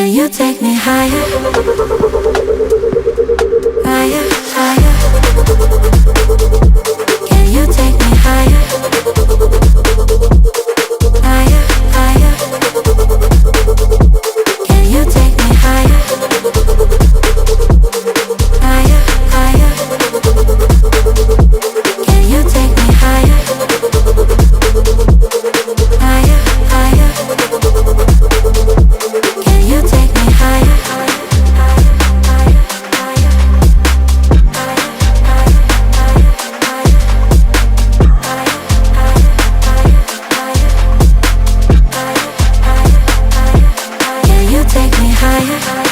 Can you take me higher? Higher, higher. Can you take me higher? Higher, higher. Can you take me higher? Higher, higher. Can you take me higher? Higher, higher. Can you take me higher? Can you take me higher?